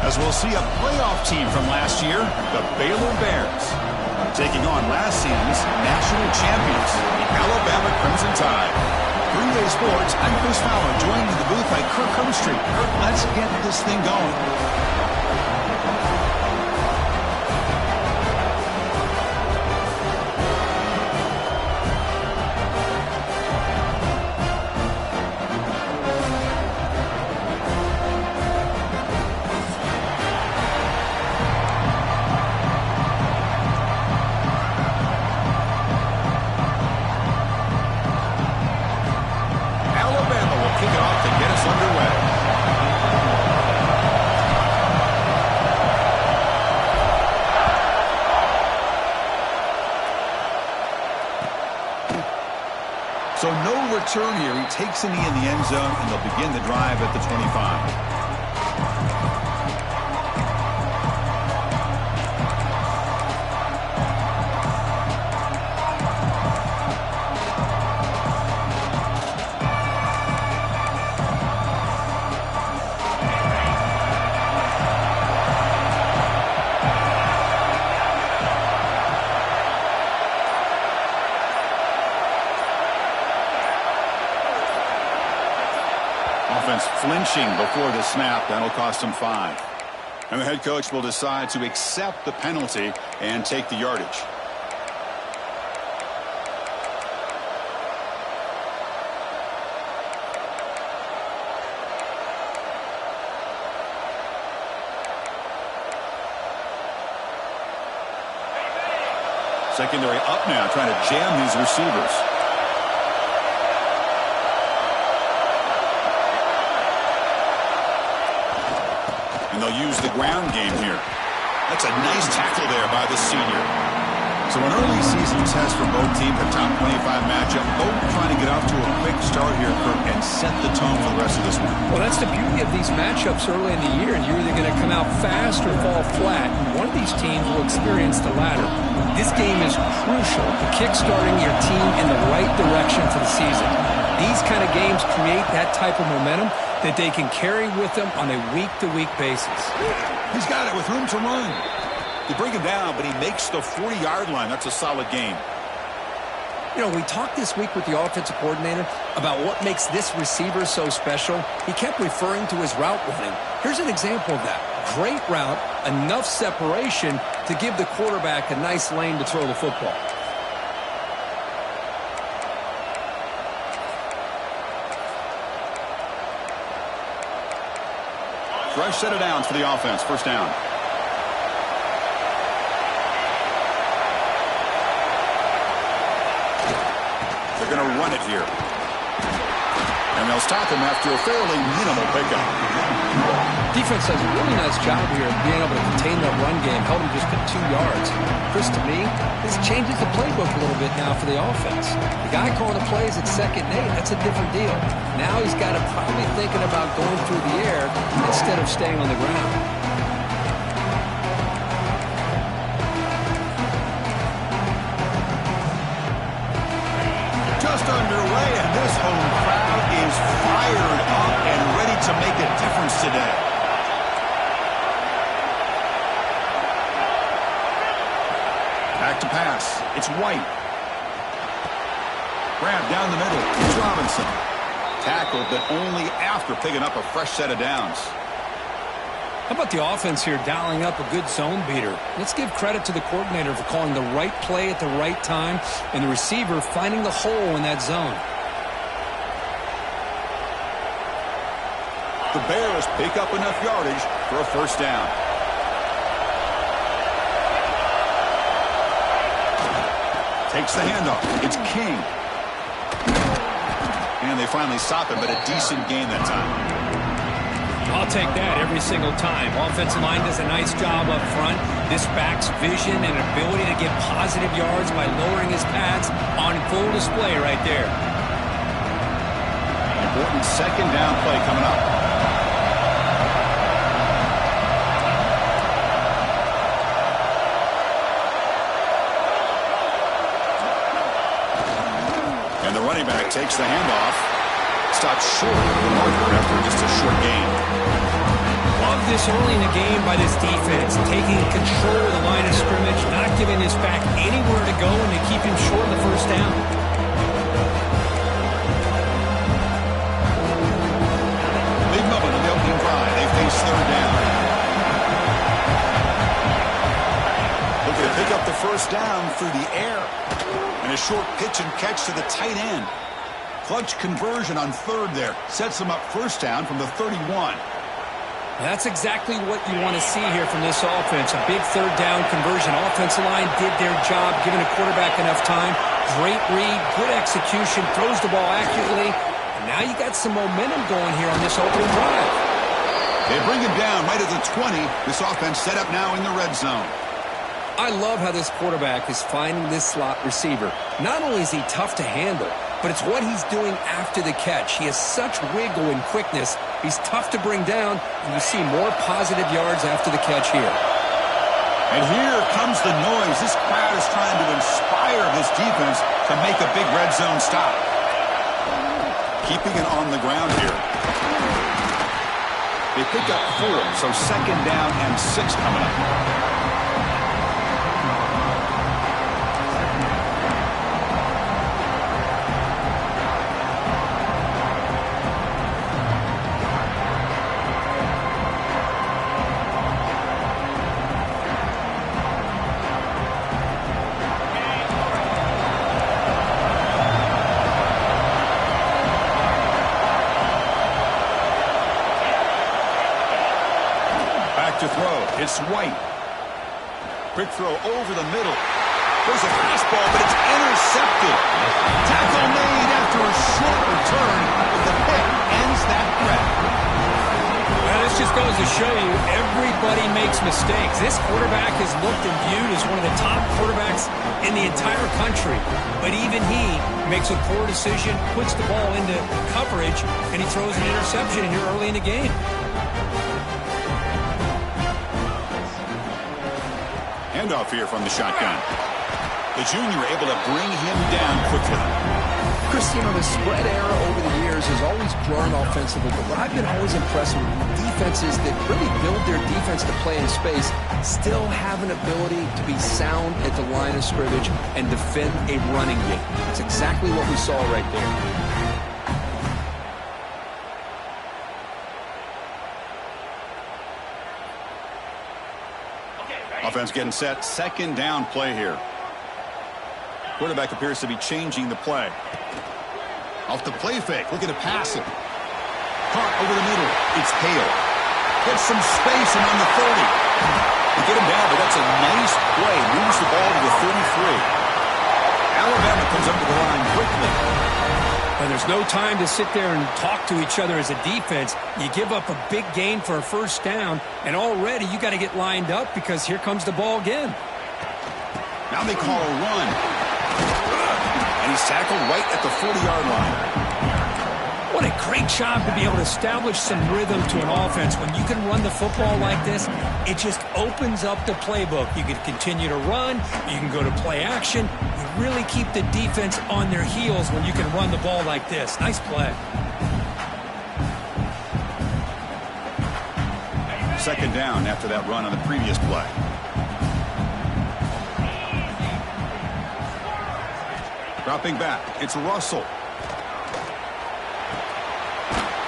As we'll see a playoff team from last year, the Baylor Bears, taking on last season's national champions, the Alabama Crimson Tide. Three-Day Sports, I'm Chris Fowler, joined in the booth by Kirk Herbstreit. Kirk, let's get this thing going. So no return here. He takes a knee in the end zone, and they'll begin the drive at the 25. Flinching before the snap. That'll cost him 5. And the head coach will decide to accept the penalty and take the yardage. Secondary up now, trying to jam these receivers. And they'll use the ground game here. That's a nice tackle there by the senior. So an early season test for both teams, a top 25 matchup. Both trying to get off to a quick start here, Kirk, and set the tone for the rest of this one. Well, that's the beauty of these matchups early in the year. You're either going to come out fast or fall flat. And one of these teams will experience the latter. This game is crucial to kickstarting your team in the right direction for the season. These kind of games create that type of momentum that they can carry with them on a week-to-week basis. He's got it with room to run. They bring him down, but he makes the 40-yard line. That's a solid game. You know, we talked this week with the offensive coordinator about what makes this receiver so special. He kept referring to his route running. Here's an example of that. Great route, enough separation to give the quarterback a nice lane to throw the football. Fresh set of downs for the offense. First down. They're going to run it here. And they'll stop him after a fairly minimal pickup. Defense does a really nice job here of being able to contain that run game. Held him just at 2 yards. Chris, to me, this changes the playbook a little bit now for the offense. The guy calling the plays at 2nd and 8, that's a different deal. Now he's got to probably thinking about going through the air instead of staying on the ground. Just underway, and this home crowd is fired up and ready to make a difference today. Back to pass. It's White. Grab down the middle. It's Robinson. Tackled, but only after picking up a fresh set of downs. How about the offense here dialing up a good zone beater? Let's give credit to the coordinator for calling the right play at the right time and the receiver finding the hole in that zone. The Bears pick up enough yardage for a first down. Takes the handoff. It's King. And they finally stop him, but a decent gain that time. I'll take that every single time. Offensive line does a nice job up front. This back's vision and ability to get positive yards by lowering his pads on full display right there. Important second down play coming up. And the running back takes the handoff. Stopped short of the marker after just a short gain. Love this early in the game by this defense, taking control of the line of scrimmage, not giving this back anywhere to go, and to keep him short of the first down. Big moment on the opening drive. They face third down. Looking to pick up the first down through the air. And a short pitch and catch to the tight end. Clutch conversion on third there. Sets them up first down from the 31. That's exactly what you want to see here from this offense. A big third down conversion. Offensive line did their job, giving the quarterback enough time. Great read, good execution, throws the ball accurately. And now you got some momentum going here on this opening drive. They bring him down right at the 20. This offense set up now in the red zone. I love how this quarterback is finding this slot receiver. Not only is he tough to handle, but it's what he's doing after the catch. He has such wiggle and quickness. He's tough to bring down, and you see more positive yards after the catch here. And here comes the noise. This crowd is trying to inspire this defense to make a big red zone stop. Keeping it on the ground here. They pick up 4, so second down and 6 coming up. To throw. It's White. Quick throw over the middle. There's a fastball, but it's intercepted. Tackle made after a short return, but the pick ends that threat. Well, this just goes to show you everybody makes mistakes. This quarterback is looked and viewed as one of the top quarterbacks in the entire country. But even he makes a poor decision, puts the ball into coverage, and he throws an interception here early in the game. Handoff here from the shotgun. The junior able to bring him down quickly. Chris, you know, the spread era over the years has always grown offensively, but I've been always impressed with defenses that really build their defense to play in space, still have an ability to be sound at the line of scrimmage and defend a running game. It's exactly what we saw right there. Offense getting set. Second down play here. Quarterback appears to be changing the play. Off the play fake. Looking to pass it. Caught over the middle. It's Hale. Gets some space and on the 30. They get him down, but that's a nice play. Moves the ball to the 33. Alabama comes up to the line quickly. And there's no time to sit there and talk to each other as a defense. You give up a big gain for a first down, and already you got to get lined up because here comes the ball again. Now they call a run. And he's tackled right at the 40-yard line. What a great job to be able to establish some rhythm to an offense. When you can run the football like this, it just opens up the playbook. You can continue to run. You can go to play action. You really keep the defense on their heels when you can run the ball like this. Nice play. Second down after that run on the previous play. Dropping back, it's Russell.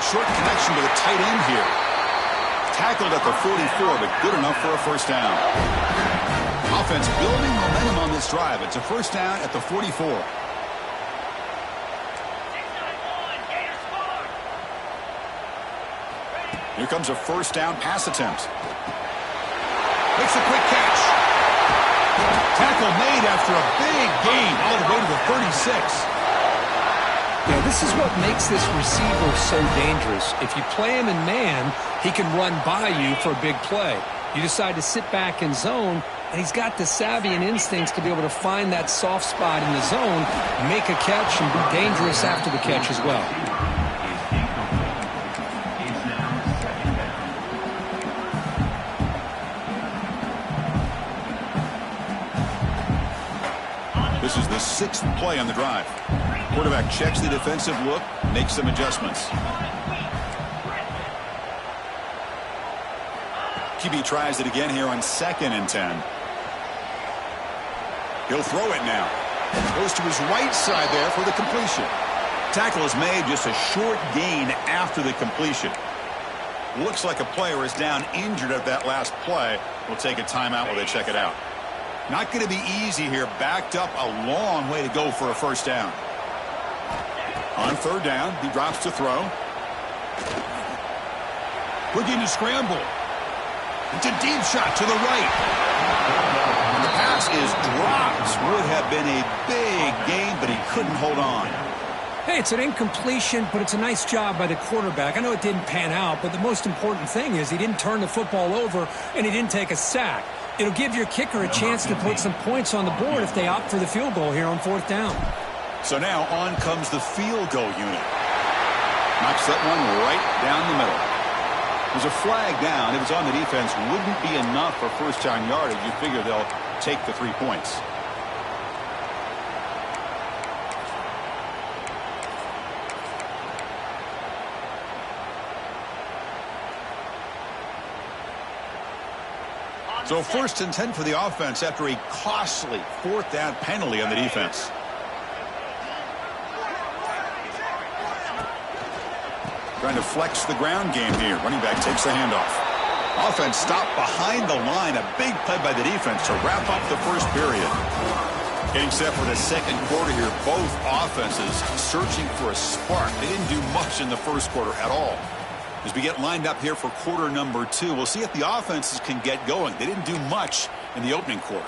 Short connection to the tight end here. Tackled at the 44, but good enough for a first down. Offense building momentum on this drive. It's a first down at the 44. Here comes a first down pass attempt. Makes a quick catch. Tackle made after a big gain all the way to the 36. Yeah, this is what makes this receiver so dangerous. If you play him in man, he can run by you for a big play. You decide to sit back in zone, and he's got the savvy and instincts to be able to find that soft spot in the zone, make a catch, and be dangerous after the catch as well. This is the 6th play on the drive. Quarterback checks the defensive look, makes some adjustments. QB tries it again here on 2nd and 10. He'll throw it now. Goes to his right side there for the completion. Tackle is made, just a short gain after the completion. Looks like a player is down injured at that last play. We'll take a timeout while they check it out. Not going to be easy here. Backed up a long way to go for a first down. On 3rd down, he drops to throw. Looking to scramble. It's a deep shot to the right. And the pass is dropped. Would have been a big gain, but he couldn't hold on. Hey, it's an incompletion, but it's a nice job by the quarterback. I know it didn't pan out, but the most important thing is he didn't turn the football over and he didn't take a sack. It'll give your kicker a chance to put some points on the board if they opt for the field goal here on 4th down. So now on comes the field goal unit. Knocks that one right down the middle. There's a flag down. If it's on the defense, wouldn't be enough for first down yardage. You figure they'll take the 3 points. So 1st and 10 for the offense after a costly 4th down penalty on the defense. Trying to flex the ground game here. Running back takes the handoff. Offense stopped behind the line. A big play by the defense to wrap up the first period. Getting set for the 2nd quarter here. Both offenses searching for a spark. They didn't do much in the 1st quarter at all. As we get lined up here for quarter number 2, we'll see if the offenses can get going. They didn't do much in the opening quarter.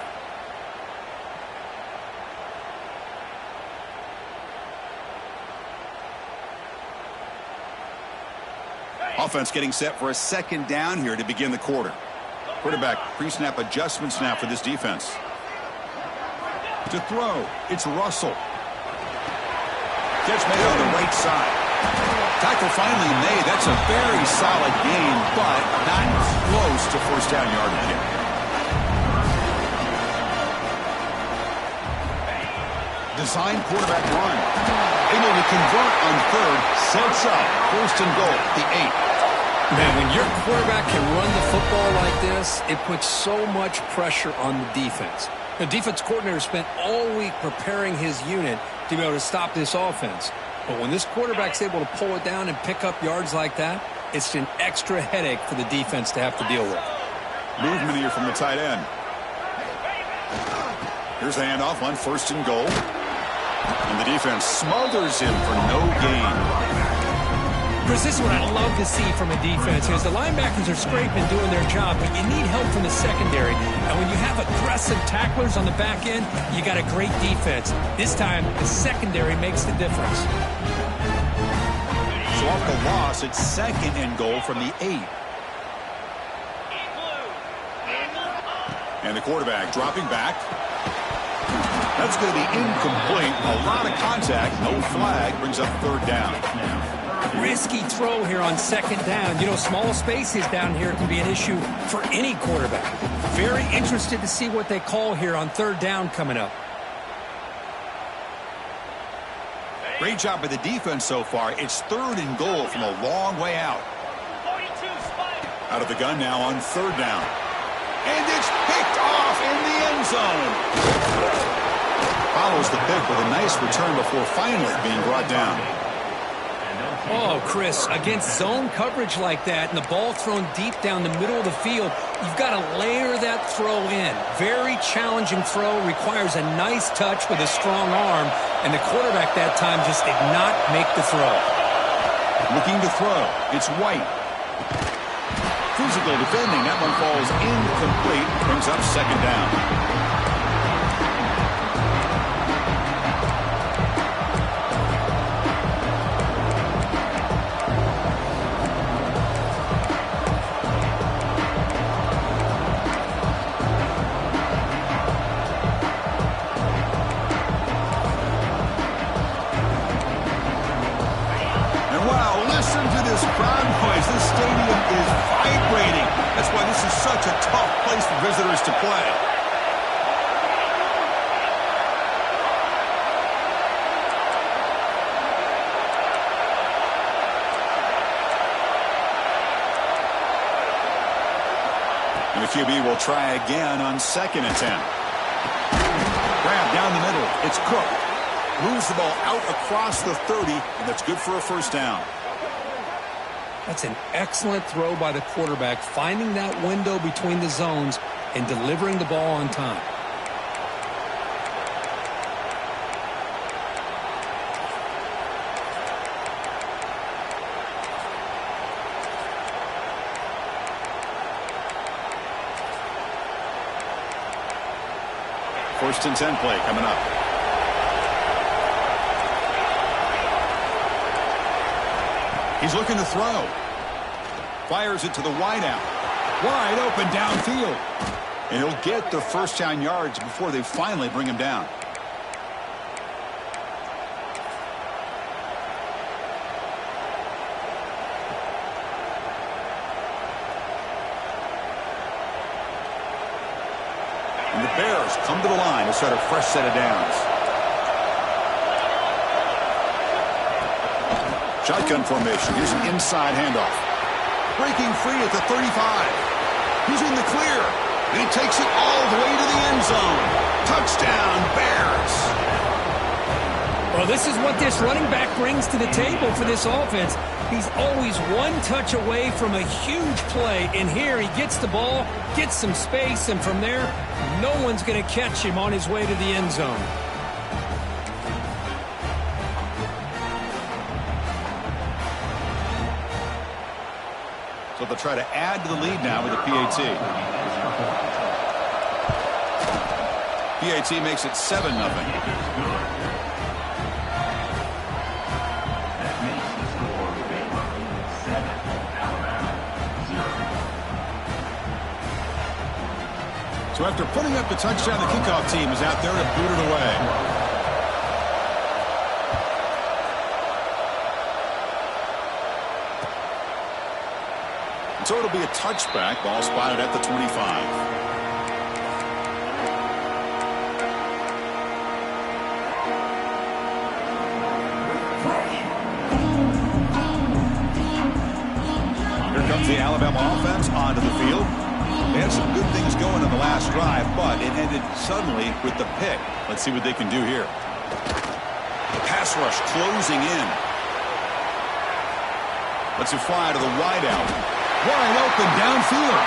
Offense getting set for a 2nd down here to begin the quarter. Quarterback pre-snap adjustments now for this defense. To throw, it's Russell. Catch made on the right side. Tackle finally made. That's a very solid gain, but not close to first down yardage yet. Design quarterback run. Able to convert on 3rd. Sets up 1st and goal, the 8. Man, when your quarterback can run the football like this, it puts so much pressure on the defense. The defense coordinator spent all week preparing his unit to be able to stop this offense. But when this quarterback's able to pull it down and pick up yards like that, it's an extra headache for the defense to have to deal with. Movement here from the tight end. Here's the handoff on 1st and goal. And the defense smothers him for no gain. Chris, this is what I love to see from a defense is the linebackers are scraping, doing their job, but you need help from the secondary. And when you have aggressive tacklers on the back end, you got a great defense. This time, the secondary makes the difference. So off the loss, it's 2nd and goal from the 8. And the quarterback dropping back. That's going to be incomplete. A lot of contact. No flag. Brings up 3rd down. Risky throw here on 2nd down. You know, small spaces down here can be an issue for any quarterback. Very interested to see what they call here on 3rd down coming up. Great job by the defense so far. It's 3rd and goal from a long way out. Out of the gun now on 3rd down. And it's picked off in the end zone. Follows the pick with a nice return before finally being brought down. Oh, Chris, against zone coverage like that and the ball thrown deep down the middle of the field, you've got to layer that throw in. Very challenging throw, requires a nice touch with a strong arm, and the quarterback that time just did not make the throw. Looking to throw. It's White. Physical defending. That one falls incomplete. Brings up 2nd down. This stadium is vibrating. That's why this is such a tough place for visitors to play. And the QB will try again on 2nd and 10. Grab down the middle. It's Cook. Moves the ball out across the 30, and that's good for a first down. That's an excellent throw by the quarterback, finding that window between the zones and delivering the ball on time. First and 10 play coming up. He's looking to throw. Fires it to the wideout. Wide open downfield. And he'll get the first down yards before they finally bring him down. And the Bears come to the line to start a fresh set of downs. Shotgun formation. Here's an inside handoff. Breaking free at the 35. He's in the clear. And he takes it all the way to the end zone. Touchdown, Bears. Well, this is what this running back brings to the table for this offense. He's always one touch away from a huge play. And here he gets the ball, gets some space, and from there, no one's going to catch him on his way to the end zone. So they'll try to add to the lead now with a PAT. PAT makes it 7-0. So after putting up the touchdown, the kickoff team is out there to boot it away. So it'll be a touchback. Ball spotted at the 25. The Alabama offense onto the field. They had some good things going in the last drive, but it ended suddenly with the pick. Let's see what they can do here. The pass rush closing in. Lets it fly to the wideout. Wide open downfield.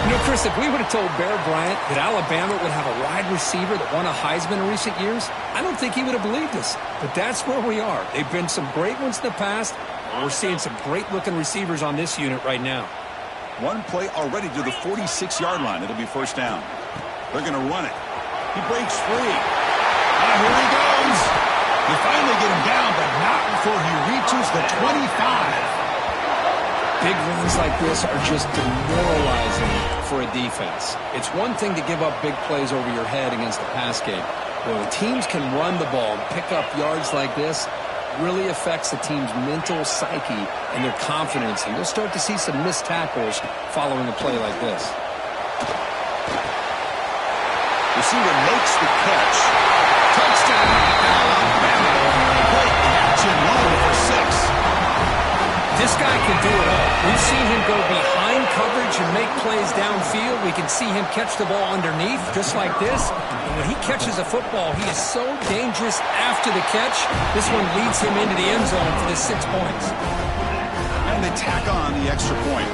You know, Chris, if we would have told Bear Bryant that Alabama would have a wide receiver that won a Heisman in recent years, I don't think he would have believed us. But that's where we are. They've been some great ones in the past. We're seeing some great-looking receivers on this unit right now. One play already to the 46-yard line. It'll be first down. They're going to run it. He breaks free. Here he goes. They finally get him down, but not before he reaches the 25. Big runs like this are just demoralizing for a defense. It's one thing to give up big plays over your head against the pass game. But when teams can run the ball and pick up yards like this, it really affects the team's mental psyche and their confidence. And you'll start to see some missed tackles following a play like this. Receiver makes the catch. Touchdown, Alabama. Great catch and run for 6. This guy can do it all. We've seen him go behind coverage and make plays downfield. We can see him catch the ball underneath, just like this. And when he catches a football, he is so dangerous after the catch. This one leads him into the end zone for the 6 points. And they tack on the extra point.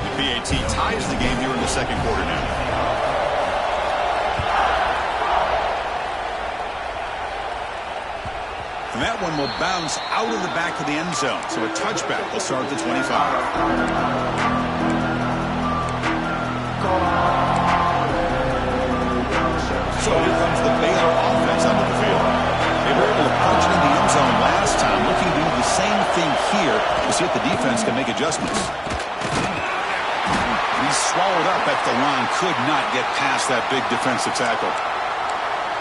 The PAT ties the game here in the second quarter now. And that one will bounce out of the back of the end zone. So a touchback will start at the 25. So here comes the Baylor offense onto the field. They were able to punch it in the end zone last time, looking to do the same thing here to see if the defense can make adjustments. He's swallowed up at the line, could not get past that big defensive tackle.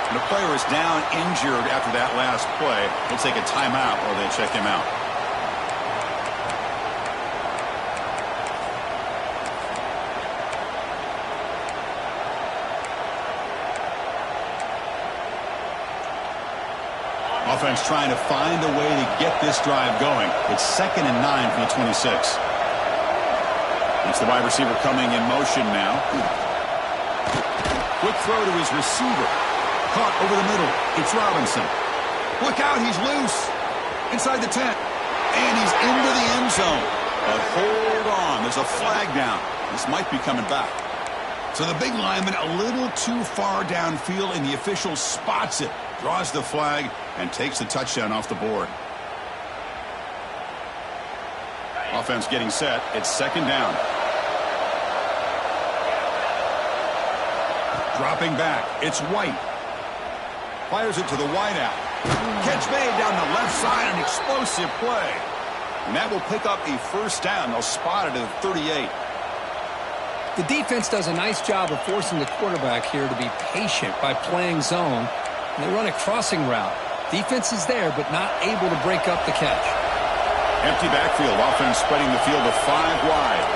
And the player is down injured after that last play. They'll take a timeout or they check him out. Offense trying to find a way to get this drive going. It's 2nd and 9 from the 26. It's the wide receiver coming in motion now. Quick throw to his receiver. Caught over the middle. It's Robinson. Look out, he's loose. Inside the 10. And he's into the end zone. But hold on, there's a flag down. This might be coming back. So the big lineman a little too far downfield, and the official spots it, draws the flag, and takes the touchdown off the board. Offense getting set. It's 2nd down. Dropping back. It's White. Fires it to the wideout. Catch made down the left side, an explosive play. And that will pick up a 1st down. They'll spot it at 38. The defense does a nice job of forcing the quarterback here to be patient by playing zone. And they run a crossing route. Defense is there, but not able to break up the catch. Empty backfield. Offense spreading the field to 5 wide.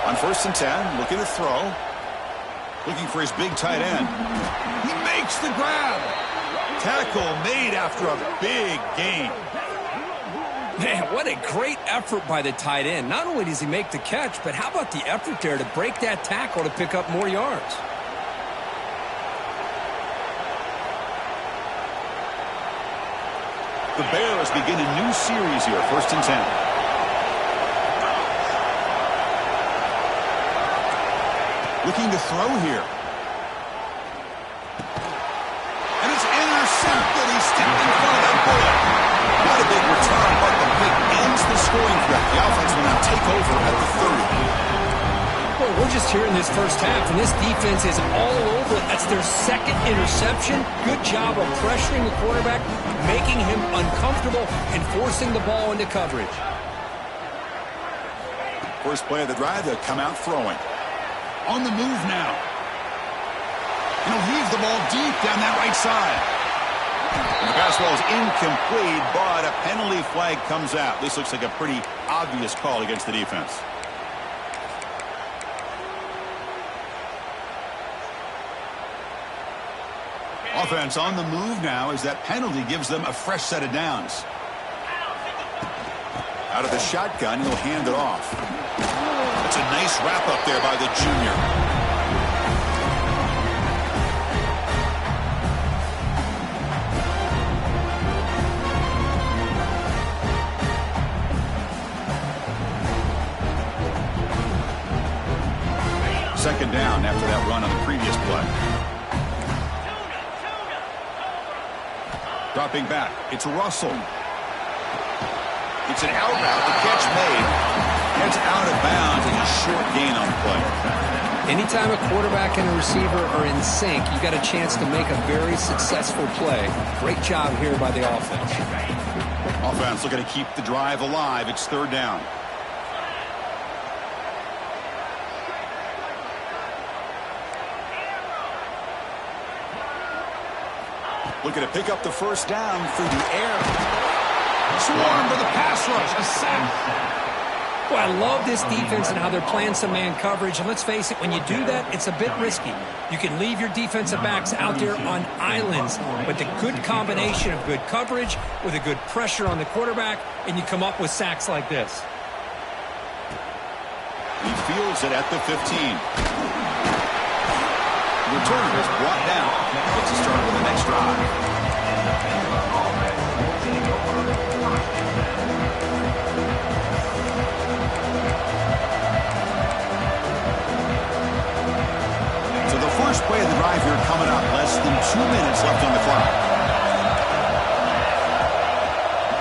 On 1st and 10, looking to throw. Looking for his big tight end. He makes the grab. Tackle made after a big gain. Man, what a great effort by the tight end. Not only does he make the catch, but how about the effort there to break that tackle to pick up more yards? The Bears begin a new series here, 1st and 10. Looking to throw here. And it's intercepted. He stepped in front of that bullet. Not a big return, but the pick ends the scoring threat. The offense will now take over at the 30. Well, we're just here in this first half, and this defense is all over it. That's their 2nd interception. Good job of pressuring the quarterback, making him uncomfortable, and forcing the ball into coverage. First play of the drive, they'll come out throwing. On the move now. He'll heave the ball deep down that right side. And the pass ball is incomplete, but a penalty flag comes out. This looks like a pretty obvious call against the defense. Offense on the move now as that penalty gives them a fresh set of downs. Out of the shotgun, he'll hand it off. That's a nice wrap-up there by the junior. Second down after that run on the previous play. Dropping back, it's Russell. It's an out route, the catch made. Gets out of bounds and a short gain on the play. Anytime a quarterback and a receiver are in sync, you got a chance to make a very successful play. Great job here by the offense. Offense looking to keep the drive alive. It's 3rd down. Looking to pick up the 1st down through the air. Swarm for the pass rush. A sack. Well, I love this defense and how they're playing some man coverage. And let's face it, when you do that, it's a bit risky. You can leave your defensive backs out there on islands, but the good combination of good coverage with a good pressure on the quarterback, and you come up with sacks like this. He fields it at the 15. The returner is brought down. Gets to start with the next drive. First play of the drive here coming up. Less than 2 minutes left on the clock.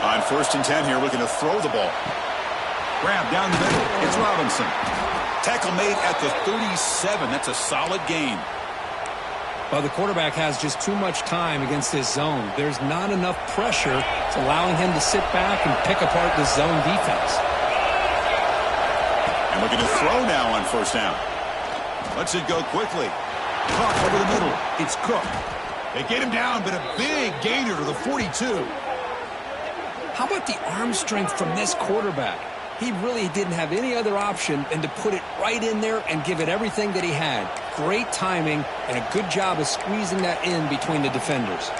On 1st and 10 here, looking to throw the ball. Grab down the middle. It's Robinson. Tackle made at the 37. That's a solid gain. Well, the quarterback has just too much time against this zone. There's not enough pressure. It's allowing him to sit back and pick apart the zone defense. And looking to throw now on 1st down. Lets it go quickly. Caught over the middle. It's Cook. They get him down, but a big gainer to the 42. How about the arm strength from this quarterback? He really didn't have any other option than to put it right in there and give it everything that he had. Great timing and a good job of squeezing that in between the defenders.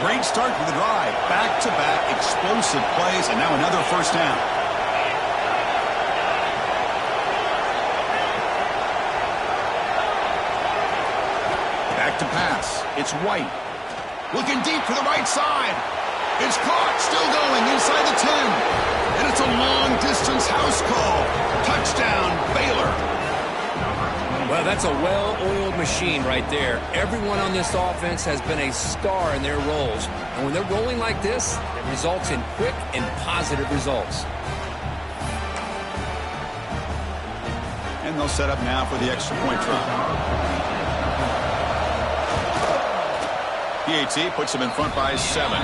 Great start to the drive. Back-to-back explosive plays, and now another first down. Back to pass. It's White. Looking deep for the right side. It's caught. Still going inside the 10. And it's a long-distance house call. Touchdown, Baylor. Well, that's a well-oiled machine right there. Everyone on this offense has been a star in their roles. And when they're rolling like this, it results in quick and positive results. And they'll set up now for the extra point try. PAT puts them in front by 7.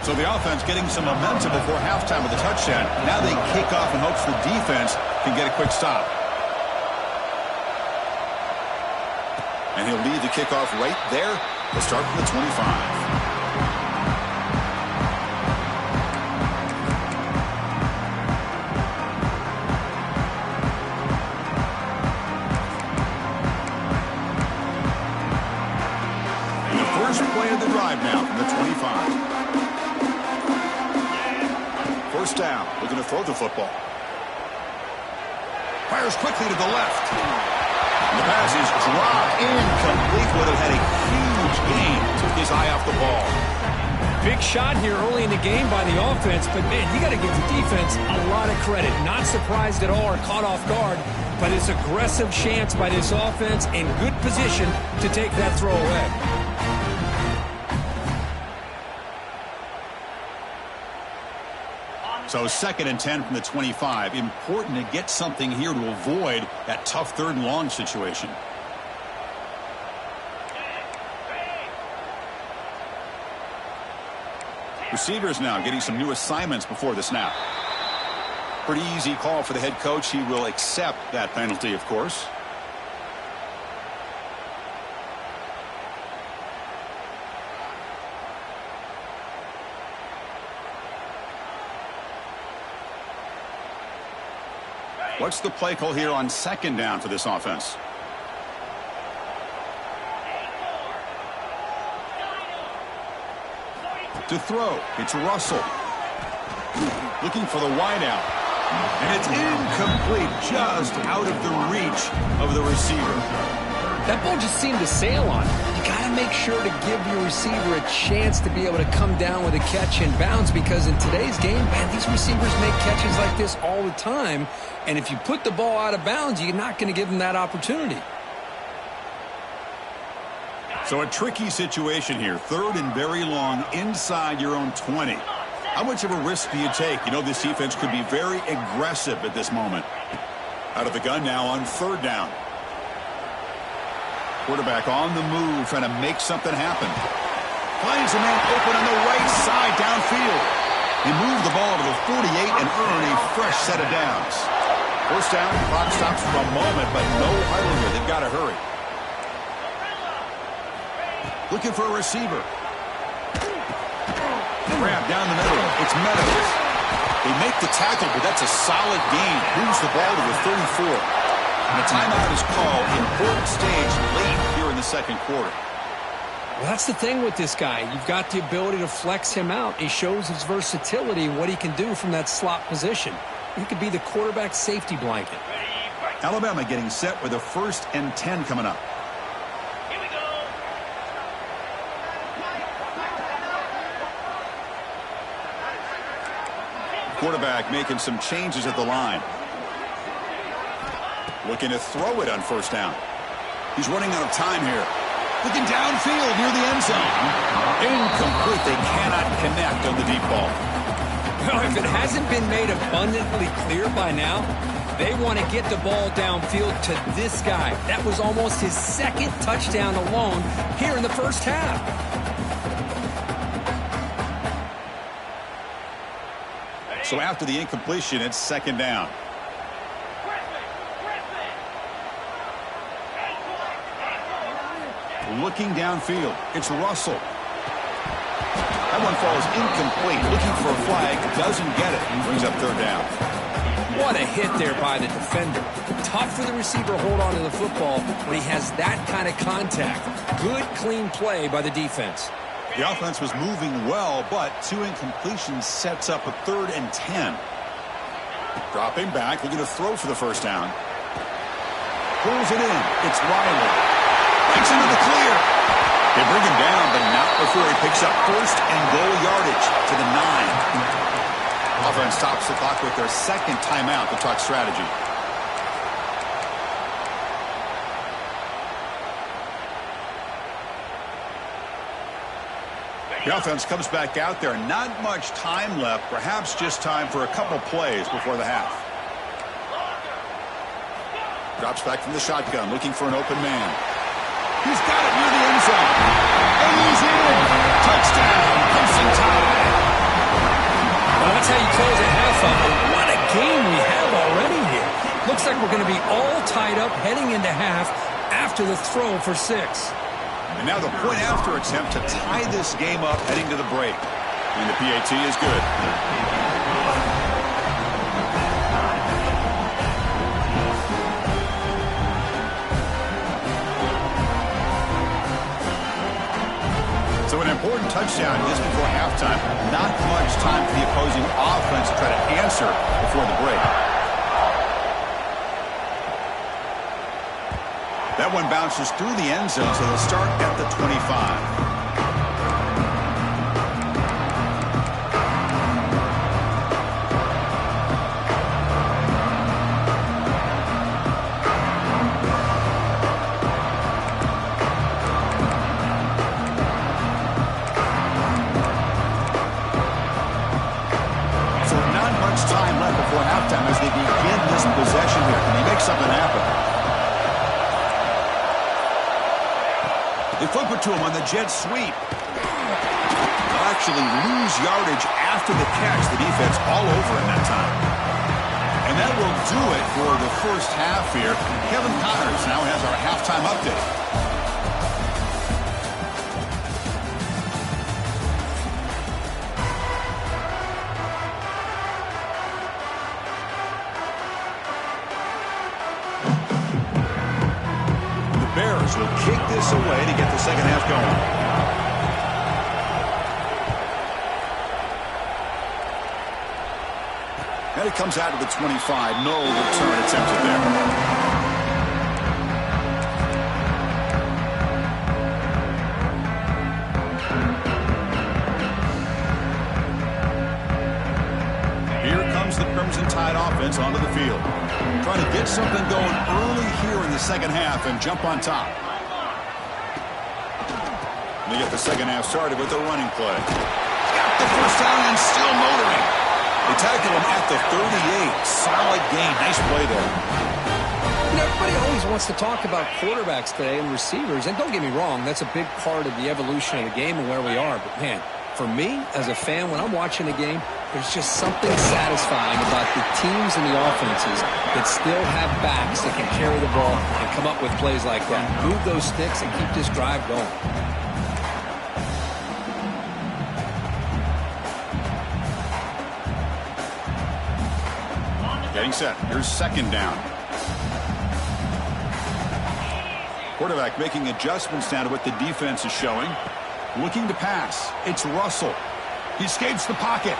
So the offense getting some momentum before halftime with a touchdown. Now they kick off in hopes the defense can get a quick stop. And he'll lead the kickoff right there. We'll start from the 25. And the first play of the drive now from the 25. First down, looking to throw the football. Fires quickly to the left. And the pass is dropped incomplete. Would have had a huge gain. Took his eye off the ball. Big shot here early in the game by the offense, but man, you got to give the defense a lot of credit. Not surprised at all or caught off guard, but it's aggressive chance by this offense in good position to take that throw away. So 2nd and 10 from the 25. Important to get something here to avoid that tough 3rd and long situation. Receivers now getting some new assignments before the snap. Pretty easy call for the head coach. He will accept that penalty, of course. What's the play call here on 2nd down for this offense? To throw, it's Russell. Looking for the wideout. And it's incomplete, just out of the reach of the receiver. That ball just seemed to sail on. You got to make sure to give your receiver a chance to be able to come down with a catch and bounce, because in today's game, man, these receivers make catches like this all the time. And if you put the ball out of bounds, you're not going to give them that opportunity. So a tricky situation here. 3rd and very long inside your own 20. How much of a risk do you take? You know, this defense could be very aggressive at this moment. Out of the gun now on 3rd down. Quarterback on the move, trying to make something happen. Finds a man open on the right side downfield. He moved the ball to the 48 and earned a fresh set of downs. First down, clock stops for a moment, but no huddle here. They've got to hurry. Looking for a receiver. Grab down the middle. It's Meadows. They make the tackle, but that's a solid gain. Moves the ball to the 34. And the timeout is called. Important stage late here in the 2nd quarter. Well, that's the thing with this guy. You've got the ability to flex him out. He shows his versatility, what he can do from that slot position. He could be the quarterback safety blanket. Alabama getting set with a 1st and 10 coming up. Here we go. Quarterback making some changes at the line. Looking to throw it on 1st down. He's running out of time here. Looking downfield near the end zone. Incomplete. They cannot connect on the deep ball. Well, if it hasn't been made abundantly clear by now, they want to get the ball downfield to this guy. That was almost his 2nd touchdown alone here in the 1st half. So after the incompletion, it's 2nd down. looking downfield. It's Russell. That one falls incomplete. Looking for a flag. Doesn't get it. Brings up third down. What a hit there by the defender. Tough for the receiver to hold on to the football when he has that kind of contact. Good, clean play by the defense. The offense was moving well, but 2 incompletions sets up a 3rd and 10. Dropping back, looking to throw for the first down. Pulls it in. It's Riley. Breaks into the clear. They bring him down, but not before he picks up first and goal yardage to the 9. Offense stops the clock with their 2nd timeout to talk strategy. The offense comes back out there. Not much time left. Perhaps just time for a couple plays before the half. Drops back from the shotgun, looking for an open man. He's got it near the end zone. And he's in. Touchdown, Crimson Tide. Well, that's how you close a half up. What a game we have already here. Looks like we're going to be all tied up heading into half after the throw for 6. And now the point after attempt to tie this game up heading to the break. And the PAT is good. So an important touchdown just before halftime. Not much time for the opposing offense to try to answer before the break. That one bounces through the end zone, so they'll start at the 25. Time left before halftime as they begin this possession here. Can he make something happen? They flip it to him on the jet sweep. They'll actually lose yardage after the catch. The defense all over in that time. And that will do it for the first half here. Kevin Connors now has our halftime update. Will kick this away to get the second half going. And it comes out to the 25. No return attempted there. Here comes the Crimson Tide offense onto the field. Trying to get something going early here in the second half and jump on top. They get the second half started with a running play. Got the first down and still motoring. They tackle him at the 38. Solid gain. Nice play there. Everybody always wants to talk about quarterbacks today and receivers. And don't get me wrong, that's a big part of the evolution of the game and where we are. But, man, for me, as a fan, when I'm watching a game, there's just something satisfying about the teams and the offenses that still have backs that can carry the ball and come up with plays like that. Move those sticks and keep this drive going. Getting set. Here's second down. Quarterback making adjustments now to what the defense is showing. Looking to pass. It's Russell. He escapes the pocket.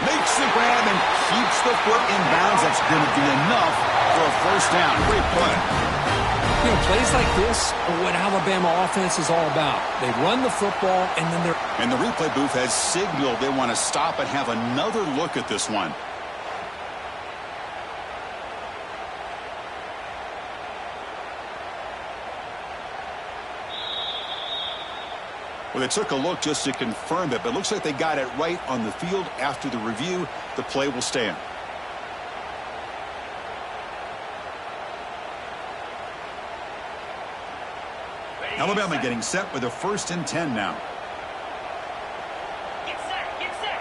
Makes the grab and keeps the foot in bounds. That's going to be enough for a first down. Great play. You know, plays like this are what Alabama offense is all about. They run the football and then they're... And the replay booth has signaled they want to stop and have another look at this one. Well, they took a look just to confirm it, but it looks like they got it right on the field. After the review, the play will stand. Alabama getting set with a 1st and 10 now. Get set, get set.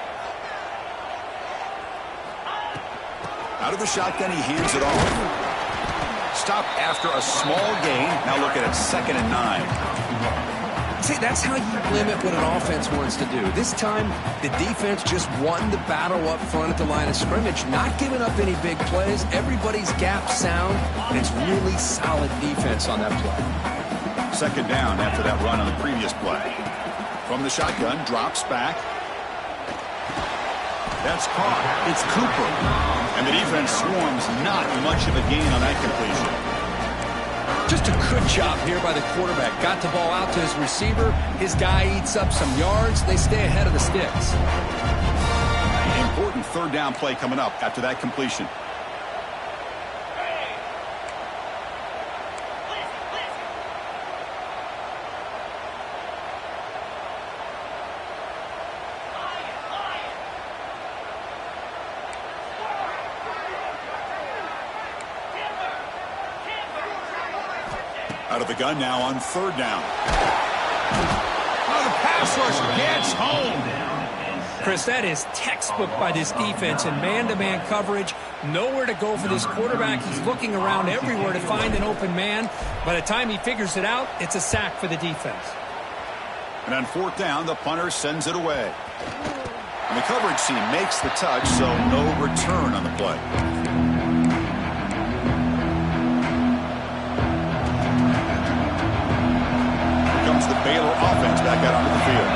Out of the shotgun, he hands it off. Stop after a small gain. Now look at it, 2nd and 9. say that's how you limit what an offense wants to do. This time, the defense just won the battle up front at the line of scrimmage, not giving up any big plays. Everybody's gap sound, and it's really solid defense on that play. Second down after that run on the previous play. From the shotgun, drops back. That's caught. It's Cooper. And the defense swarms, not much of a gain on that completion. Just a good job here by the quarterback. Got the ball out to his receiver. His guy eats up some yards. They stay ahead of the sticks. Important third down play coming up after that completion. Out of the gun now on third down. Oh, the pass rush gets home. Chris, that is textbook by this defense in man-to-man coverage. Nowhere to go for this quarterback. He's looking around everywhere to find an open man. By the time he figures it out, it's a sack for the defense. And on fourth down, the punter sends it away. And the coverage team makes the touch, so no return on the play. The Baylor offense back out onto the field.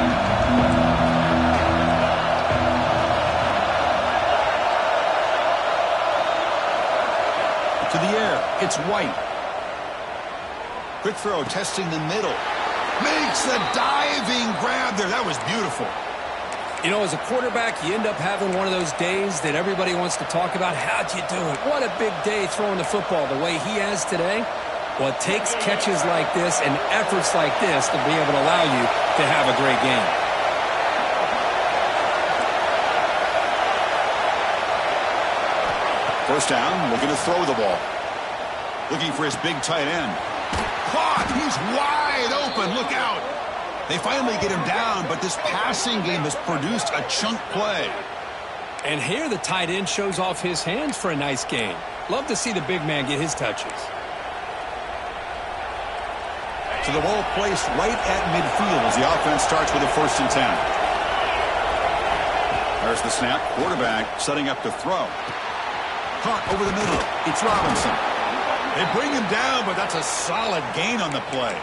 To the air, it's White. Quick throw, testing the middle. Makes the diving grab there. That was beautiful. You know, as a quarterback, you end up having one of those days that everybody wants to talk about. How'd you do it? What a big day throwing the football the way he has today. Well, it takes catches like this and efforts like this to be able to allow you to have a great game. First down, looking to throw the ball. Looking for his big tight end. Caught! He's wide open. Look out! They finally get him down, but this passing game has produced a chunk play. And here the tight end shows off his hands for a nice gain. Love to see the big man get his touches. So the ball placed right at midfield as the offense starts with a 1st and 10. There's the snap. Quarterback setting up to throw. Caught over the middle. It's Robinson. They bring him down, but that's a solid gain on the play.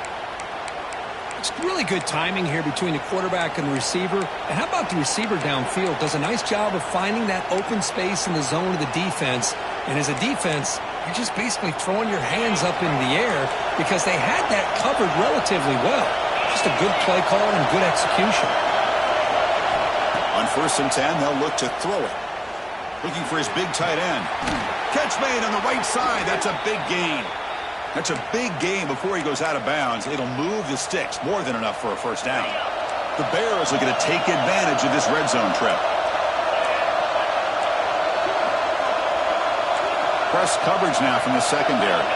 It's really good timing here between the quarterback and the receiver. And how about the receiver downfield? Does a nice job of finding that open space in the zone of the defense. And as a defense, you're just basically throwing your hands up into the air because they had that covered relatively well. Just a good play call and good execution. On 1st and 10, they'll look to throw it. Looking for his big tight end. Catch made on the right side. That's a big gain. That's a big gain before he goes out of bounds. It'll move the sticks. More than enough for a 1st down. The Bears are going to take advantage of this red zone trip. Press coverage now from the secondary.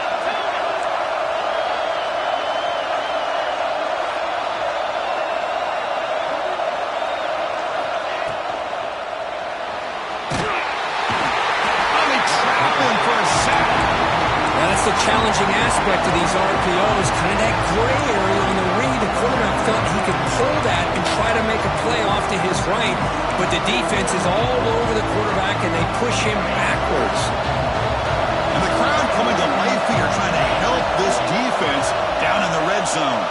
The challenging aspect of these RPOs, kind of that gray area on the read. The quarterback thought he could pull that and try to make a play off to his right, but the defense is all over the quarterback and they push him backwards. And the crowd coming to life here trying to help this defense down in the red zone.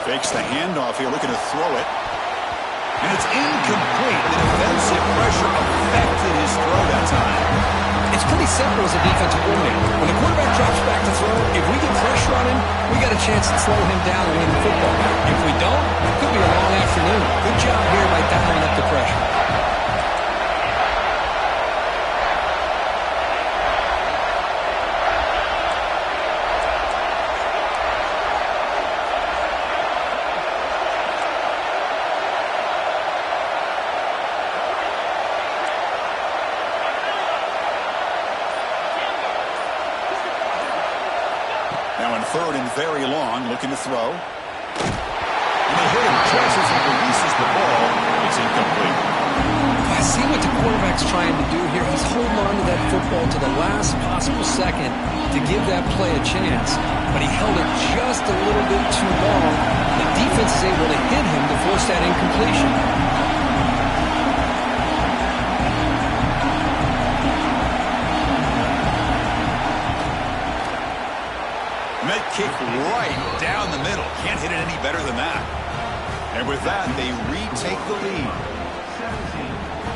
Fakes the handoff here, looking to throw it. And it's incomplete. The defensive pressure affected his throw that time. It's pretty simple as a defensive coordinator. When the quarterback drops back to throw, if we get pressure on him, we got a chance to slow him down and win the football. If we don't, it could be a long afternoon. Good job here by dialing up the pressure. Now in 3rd and very long, looking to throw. And they hit him just as he releases the ball. It's incomplete. I see what the quarterback's trying to do here. He's holding on to that football to the last possible second to give that play a chance. But he held it just a little bit too long. The defense is able to hit him to force that incompletion. Met kick right down the middle. Can't hit it any better than that. And with that, they retake the lead.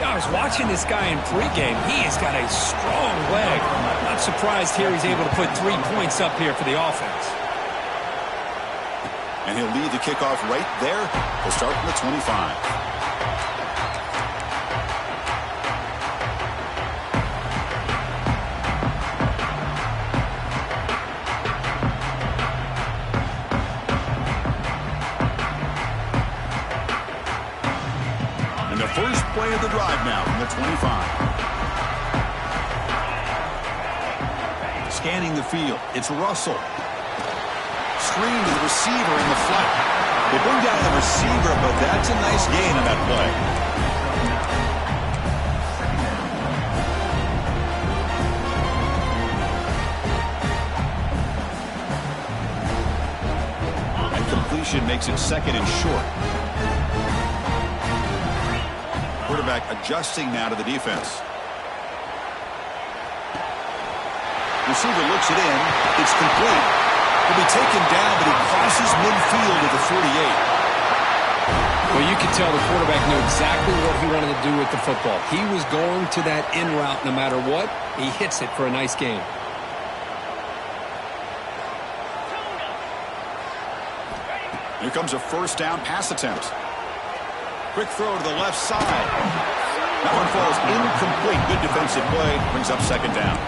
I was watching this guy in pregame. He has got a strong leg. Not surprised here he's able to put 3 points up here for the offense. And he'll lead the kickoff right there. They'll start from the 25. First play of the drive now from the 25. Scanning the field. It's Russell. Screen to the receiver in the flat. They bring down the receiver, but that's a nice gain on that play. And completion makes it second and short. Quarterback adjusting now to the defense. Receiver looks it in. It's complete. He'll be taken down, but he crosses midfield at the 48. Well, you can tell the quarterback knew exactly what he wanted to do with the football. He was going to that in route no matter what. He hits it for a nice gain. Here comes a first down pass attempt. Quick throw to the left side. That one falls incomplete. Good defensive play. Brings up second down.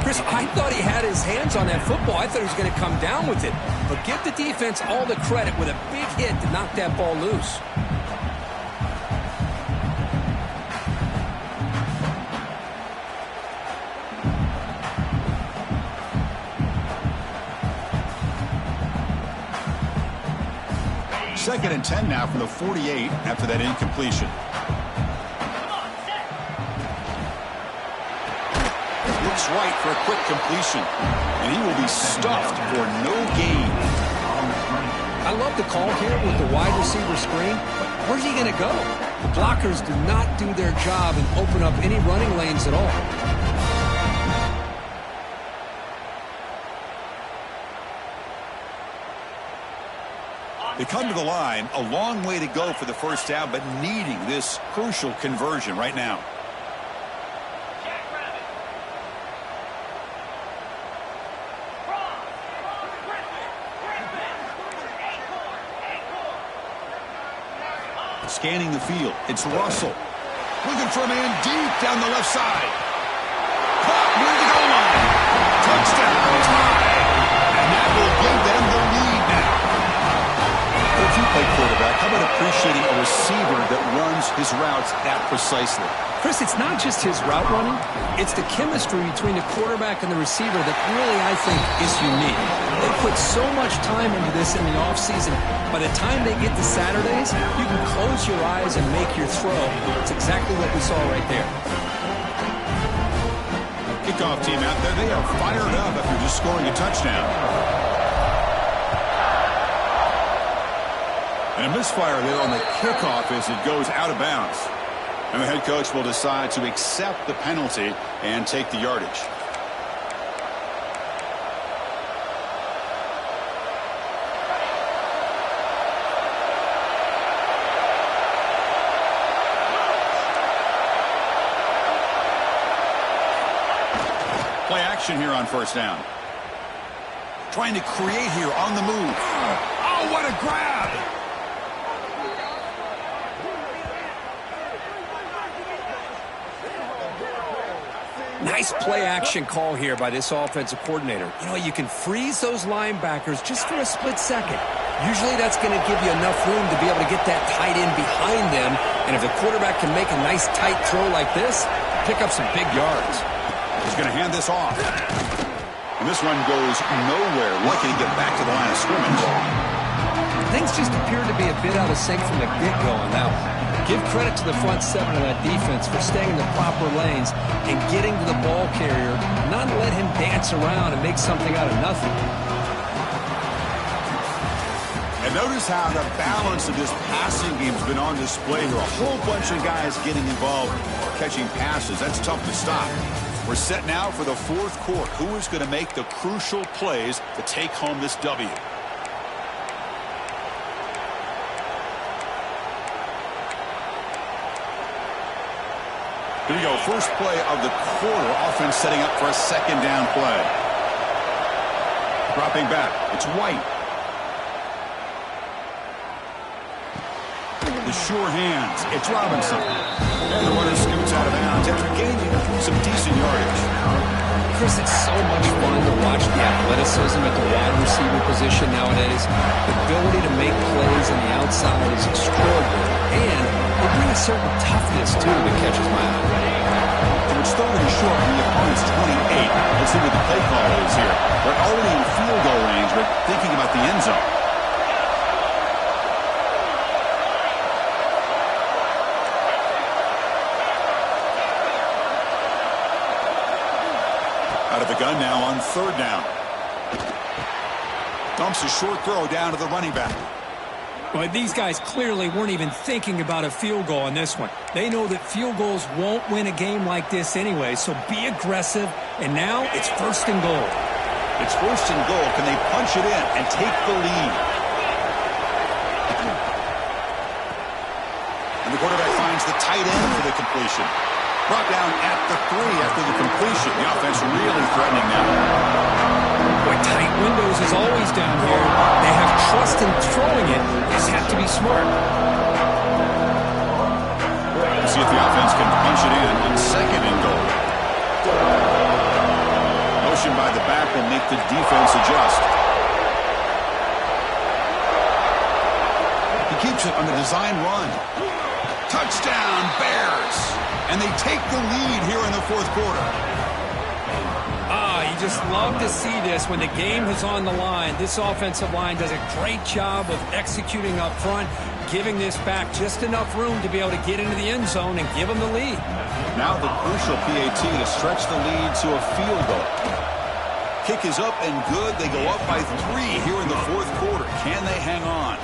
Chris, I thought he had his hands on that football. I thought he was going to come down with it. But give the defense all the credit with a big hit to knock that ball loose. Second and 10 now from the 48 after that incompletion. Looks right for a quick completion. And he will be stuffed for no gain. I love the call here with the wide receiver screen. But where's he going to go? The blockers do not do their job and open up any running lanes at all. They come to the line, a long way to go for the first down, but needing this crucial conversion right now. Scanning the field, it's Russell. Looking for a man deep down the left side. Caught near the goal line. Touchdown, tie. And that will give them the lead now. If you play quarterback, how about appreciating a receiver that runs his routes that precisely? Chris, it's not just his route running. It's the chemistry between the quarterback and the receiver that really, I think, is unique. They put so much time into this in the offseason. By the time they get to Saturdays, you can close your eyes and make your throw. It's exactly what we saw right there. Kickoff team out there, they are fired up after just scoring a touchdown. And a misfire there on the kickoff as it goes out of bounds. And the head coach will decide to accept the penalty and take the yardage. Play action here on first down. Trying to create here on the move. Oh, what a grab! Nice play-action call here by this offensive coordinator. You know, you can freeze those linebackers just for a split second. Usually that's going to give you enough room to be able to get that tight end behind them. And if the quarterback can make a nice tight throw like this, pick up some big yards. He's going to hand this off. And this run goes nowhere. Lucky to get back to the line of scrimmage. things just appeared to be a bit out of sync from the get-go on that one. Give credit to the front seven of that defense for staying in the proper lanes and getting to the ball carrier, not let him dance around and make something out of nothing. And notice how the balance of this passing game has been on display here. A whole bunch of guys getting involved, catching passes. That's tough to stop. We're set now for the fourth quarter. Who is going to make the crucial plays to take home this W? Here we go. First play of the quarter. Offense setting up for a second down play. Dropping back. It's White. The sure hands. It's Robinson. And the runner scoots out of bounds after gaining some decent yardage. Chris, it's so much fun to watch the athleticism at the wide receiver position nowadays. The ability to make plays on the outside is extraordinary. And they bring a certain toughness, too, that catches my eye. And it's thrown in short from the opponent's 28. Let's see what the play call is here. They're already in field goal range, but thinking about the end zone. Out of the gun now on third down. Dumps a short throw down to the running back. Well, these guys clearly weren't even thinking about a field goal on this one. They know that field goals won't win a game like this anyway, so be aggressive. And now it's first and goal. It's first and goal. Can they punch it in and take the lead? And the quarterback finds the tight end for the completion. Brought down at the 3 after the completion. The offense really threatening now. Boy, tight windows is always down here. They have trust in throwing it. Just have to be smart. Let's see if the offense can punch it in on second and goal. Motion by the back will make the defense adjust. He keeps it on the design run. Touchdown, Bears! And they take the lead here in the fourth quarter. You just love to see this when the game is on the line. This offensive line does a great job of executing up front, giving this back just enough room to be able to get into the end zone and give them the lead. Now the crucial PAT to stretch the lead to a field goal. Kick is up and good. They go up by 3 here in the fourth quarter. Can they hang on?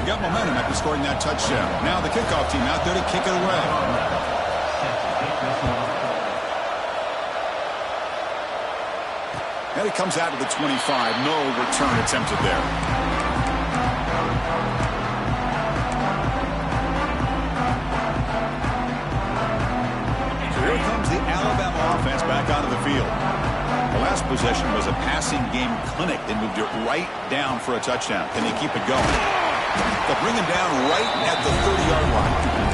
Got momentum after scoring that touchdown. Now the kickoff team out there to kick it away. And it comes out to the 25. No return attempted there. So here comes the Alabama offense back onto the field. The last possession was a passing game clinic. They moved it right down for a touchdown. Can they keep it going? They'll bring him down right at the 30-yard line.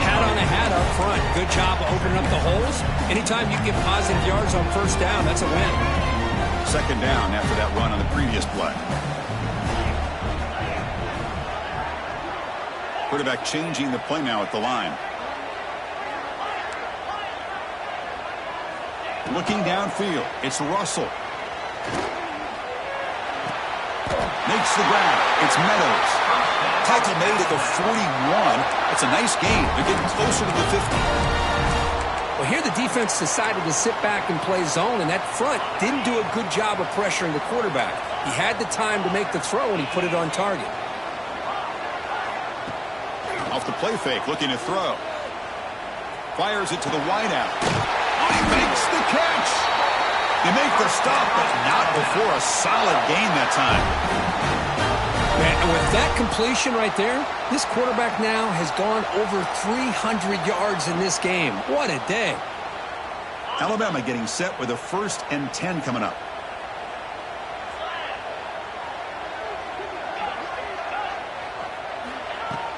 Hat on a hat up front. Good job of opening up the holes. Anytime you get positive yards on first down, that's a win. Second down after that run on the previous play. Quarterback changing the play now at the line. Looking downfield. It's Russell. Makes the grab. It's Meadows. Tackle made at the 41. It's a nice gain. They're getting closer to the 50. Well, here the defense decided to sit back and play zone, and that front didn't do a good job of pressuring the quarterback. He had the time to make the throw, and he put it on target. Off the play fake, looking to throw. Fires it to the wideout. Oh, he makes the catch. They make the stop, but not before a solid gain that time. And with that completion right there, this quarterback now has gone over 300 yards in this game. What a day. Alabama getting set with a 1st and 10 coming up.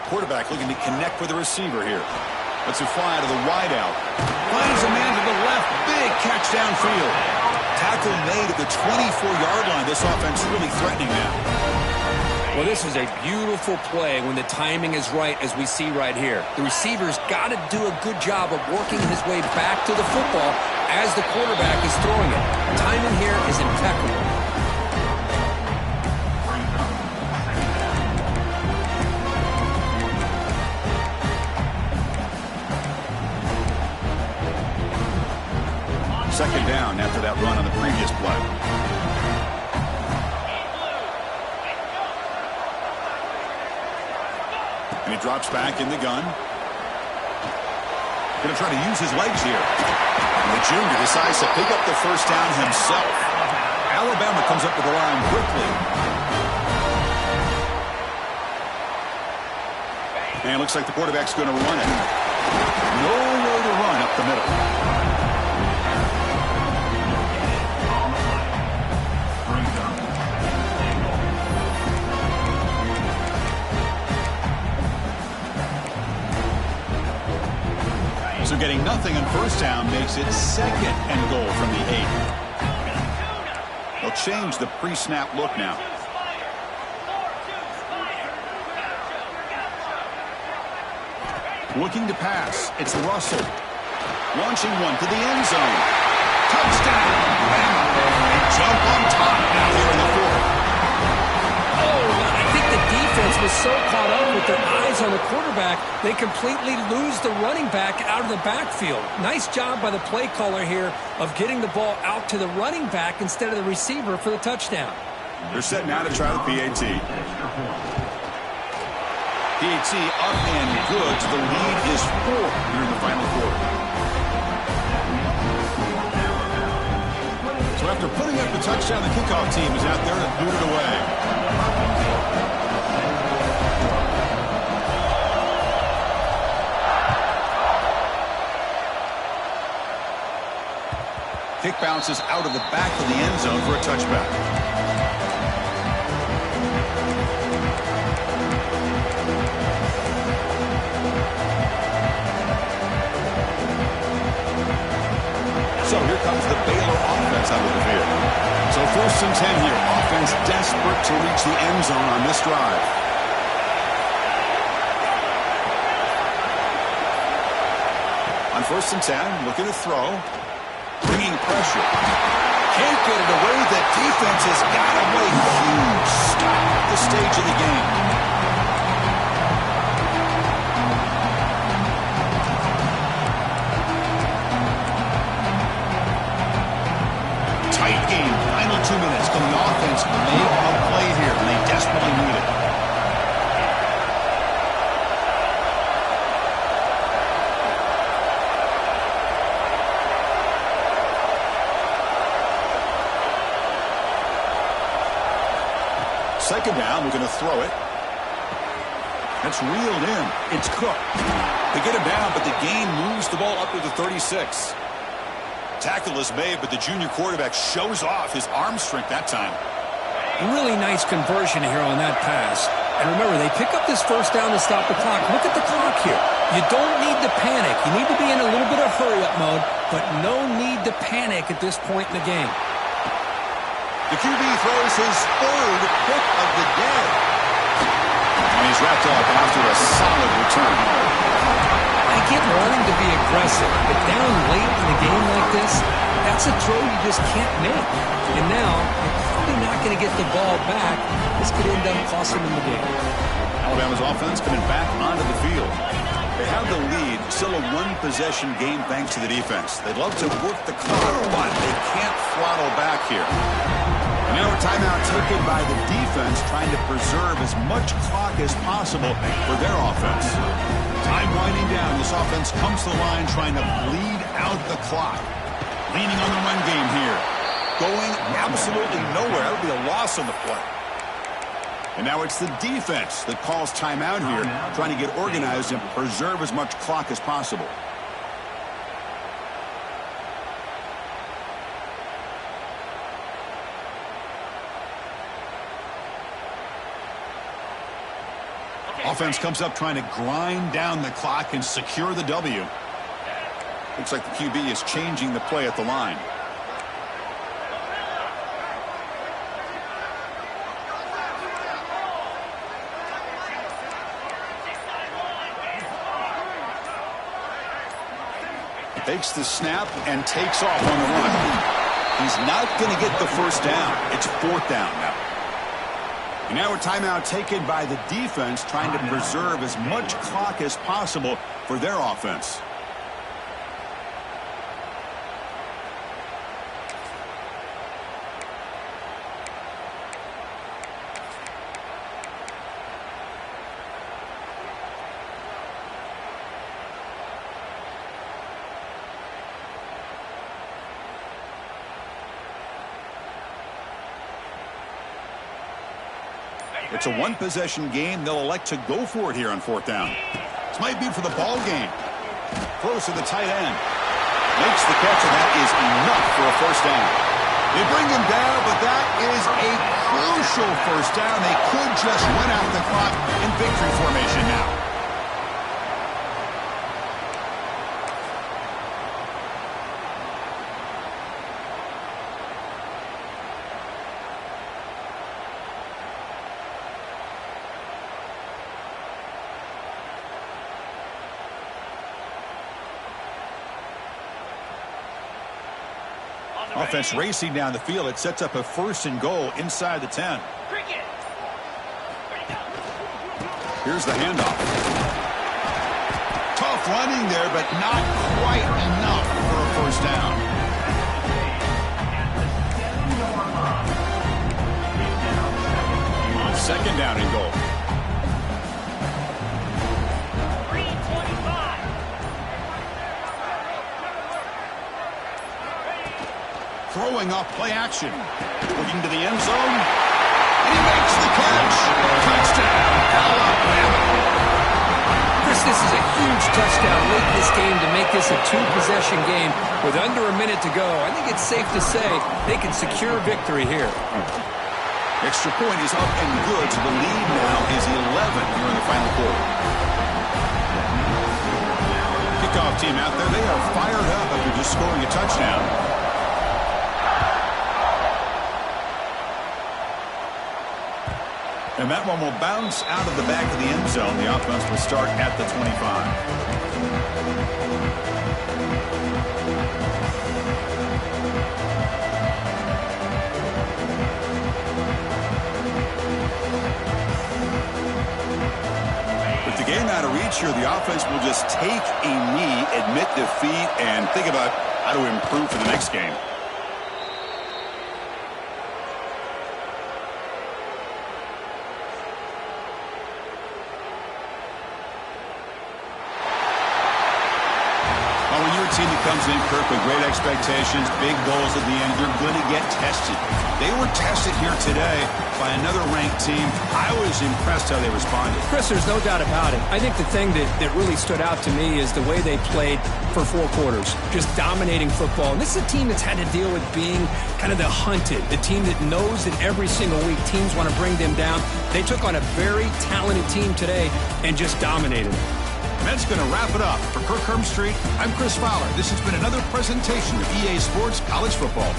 Quarterback looking to connect with the receiver here. Lets it fly to the wideout. Finds a man to the left. Big catch downfield. Tackle made at the 24-yard line. This offense really threatening now. Well, this is a beautiful play when the timing is right, as we see right here. The receiver's got to do a good job of working his way back to the football as the quarterback is throwing it. Timing here is impeccable. Second down after that run on the previous play. And he drops back in the gun. Going to try to use his legs here. And the junior decides to pick up the first down himself. Alabama comes up to the line quickly. And it looks like the quarterback's going to run it. Nowhere to run up the middle. So getting nothing on first down makes it second and goal from the 8. They'll change the pre-snap look now. Looking to pass. It's Russell. Launching one to the end zone. Touchdown! And jump on top now here in the 4th. I think the defense was so caught up with their eyes on the quarterback, they completely lose the running back out of the backfield. Nice job by the play caller here of getting the ball out to the running back instead of the receiver for the touchdown. They're set now to try the PAT. PAT up and good. The lead is 4 here in the final quarter. So after putting up the touchdown, the kickoff team is out there to boot it away. Kick bounces out of the back of the end zone for a touchback. So here comes the Baylor offense out of the field. So 1st and 10 here. Offense desperate to reach the end zone on this drive. On 1st and 10, looking to throw. Bringing pressure. Can't get it away. The defense has got away. Huge stop at the stage of the game. Tight game. Final 2 minutes. Can the offense make a play here? And they desperately need it. Second down, we're going to throw it. That's reeled in. It's Cook. They get him down, but the gain moves the ball up to the 36. Tackle is made, but the junior quarterback shows off his arm strength that time. Really nice conversion here on that pass. And remember, they pick up this first down to stop the clock. Look at the clock here. You don't need to panic. You need to be in a little bit of hurry-up mode, but no need to panic at this point in the game. The QB throws his 3rd pick of the day. And he's wrapped up after a solid return. I get wanting to be aggressive, but down late in a game like this, that's a throw you just can't make. And now, you're probably not going to get the ball back. This could end up costing them the game. Alabama's offense coming back onto the field. They have the lead, still a one-possession game thanks to the defense. They'd love to work the clock, but they can't throttle back here. And now a timeout taken by the defense, trying to preserve as much clock as possible for their offense. Time winding down. This offense comes to the line trying to bleed out the clock. Leaning on the run game here. Going absolutely nowhere. That would be a loss on the play. And now it's the defense that calls timeout here, trying to get organized and preserve as much clock as possible. Offense comes up trying to grind down the clock and secure the W. Looks like the QB is changing the play at the line. Takes the snap and takes off on the run. He's not going to get the first down. It's fourth down now. And now a timeout taken by the defense, trying to preserve as much clock as possible for their offense. It's a one-possession game. They'll elect to go for it here on fourth down. This might be for the ball game. Throws to the tight end. Makes the catch, and that is enough for a first down. They bring him down, but that is a crucial first down. They could just run out the clock in victory formation now. Offense racing down the field. It sets up a first and goal inside the 10. Here's the handoff. Tough running there, but not quite enough for a first down. On second down and goal. Throwing off play action. Looking to the end zone. And he makes the catch. Touchdown, Alabama. Chris, this is a huge touchdown late in this game to make this a two-possession game with under a minute to go. I think it's safe to say they can secure victory here. Extra point is up and good, so the lead now is 11 here in the final quarter. Kickoff team out there. They are fired up after just scoring a touchdown. And that one will bounce out of the back of the end zone. The offense will start at the 25. With the game out of reach here, the offense will just take a knee, admit defeat, and think about how to improve for the next game. Team that comes in, Kirk, with great expectations, big goals at the end, you're going to get tested. They were tested here today by another ranked team. I was impressed how they responded. Chris, there's no doubt about it. I think the thing that really stood out to me is the way they played for 4 quarters, just dominating football. And this is a team that's had to deal with being kind of the hunted, the team that knows that every single week teams want to bring them down. They took on a very talented team today and just dominated. That's going to wrap it up. For Kirk Herbstreit, I'm Chris Fowler. This has been another presentation of EA Sports College Football.